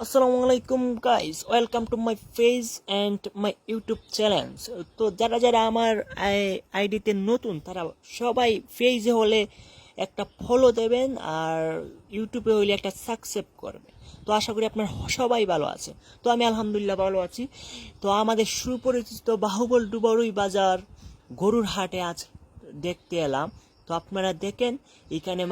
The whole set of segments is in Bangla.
আসসালামু আলাইকুম guys, welcome to my page and my YouTube channel. তো যারা যারা আমার আইডিতে নতুন তারা সবাই পেজে হলে একটা ফলো দেবেন আর ইউটিউবে হলে একটা সাবস্ক্রাইব করবেন। তো আশা করি আপনার সবাই ভালো আছে। তো আমি আলহামদুলিল্লাহ ভালো আছি। তো আমাদের সুপরিচিত বাহুবল ডুবরুই বাজার গরুর হাটে আজ দেখতে এলাম। তো আপনারা দেখেন এখানে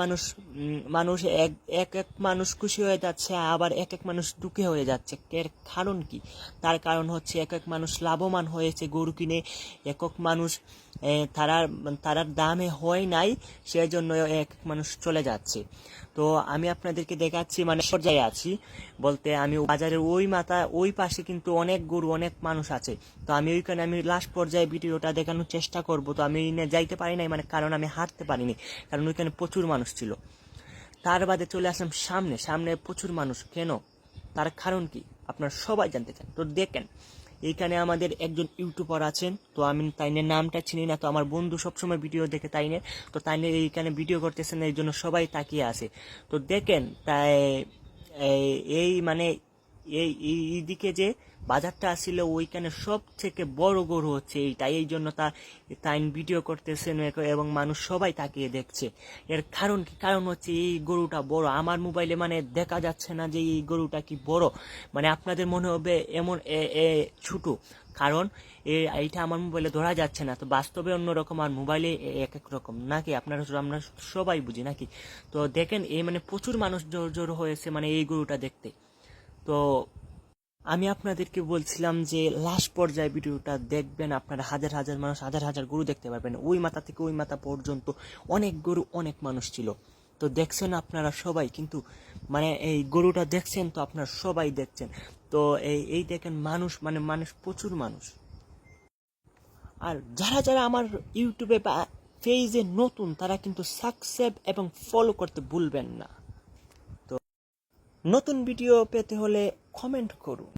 মানুষ এক এক এক মানুষ খুশি হয়ে যাচ্ছে, আবার এক এক মানুষ দুঃখী হয়ে যাচ্ছে। এর কারণ কি? তার কারণ হচ্ছে এক এক মানুষ লাভবান হয়েছে গরু কিনে, এক এক মানুষ তারার দামে হয় নাই, সেজন্য এক এক মানুষ চলে যাচ্ছে। তো আমি আপনাদেরকে দেখাচ্ছি, মানে পর্যায়ে আছি বলতে আমি বাজারের ওই পাশে কিন্তু অনেক গরু অনেক মানুষ আছে। তো আমি লাস্ট পর্যায়ে ভিডিওটা দেখানোর চেষ্টা করব। তো আমি যাইতে পারি নাই, মানে কারণ আমি হাঁটতে পারিনি, কারণ ওইখানে প্রচুর মানুষ ছিল। তার বাদে চলে আসলাম সামনে সামনে প্রচুর মানুষ কেন, তার কারণ কি আপনারা সবাই জানতে চান। তো দেখেন এইখানে আমাদের একজন ইউটিউবার আছেন, তো আমি তাইনের নামটা চিনি না, তো আমার বন্ধু সবসময় ভিডিও দেখে তাইনের, তো তাইনের এইখানে ভিডিও করতেছেন, এই জন্য সবাই তাকিয়ে আছে। তো দেখেন তাই এই মানে এইদিকে যে বাজারটা আসছিল ওইখানে সব থেকে বড় গরু হচ্ছে এইটা, এই জন্য তাই ভিডিও করতেছেন এবং মানুষ সবাই তাকিয়ে দেখছে। এর কারণ কি? কারণ হচ্ছে এই গরুটা বড়, আমার মোবাইলে মানে দেখা যাচ্ছে না যে এই গরুটা কি বড়, মানে আপনাদের মনে হবে এমন ছোট, কারণ এইটা আমার মোবাইলে ধরা যাচ্ছে না। তো বাস্তবে অন্যরকম আর মোবাইলে এক এক রকম নাকি, আমরা সবাই বুঝি নাকি। তো দেখেন এই মানে প্রচুর মানুষ জোর জোর হয়েছে মানে এই গরুটা দেখতে। তো আমি আপনাদেরকে বলছিলাম যে লাস্ট পর্যায়ে ভিডিওটা দেখবেন, আপনারা হাজার হাজার মানুষ হাজার হাজার গরু দেখতে পারবেন। ওই মাথা থেকে ওই মাথা পর্যন্ত অনেক গরু অনেক মানুষ ছিল। তো দেখছেন আপনারা সবাই, কিন্তু মানে এই গরুটা দেখছেন তো আপনারা সবাই দেখছেন। তো এই দেখেন মানুষ প্রচুর মানুষ। আর যারা যারা আমার ইউটিউবে বা পেজে নতুন তারা কিন্তু সাবস্ক্রাইব এবং ফলো করতে ভুলবেন না। তো নতুন ভিডিও পেতে হলে কমেন্ট করুন।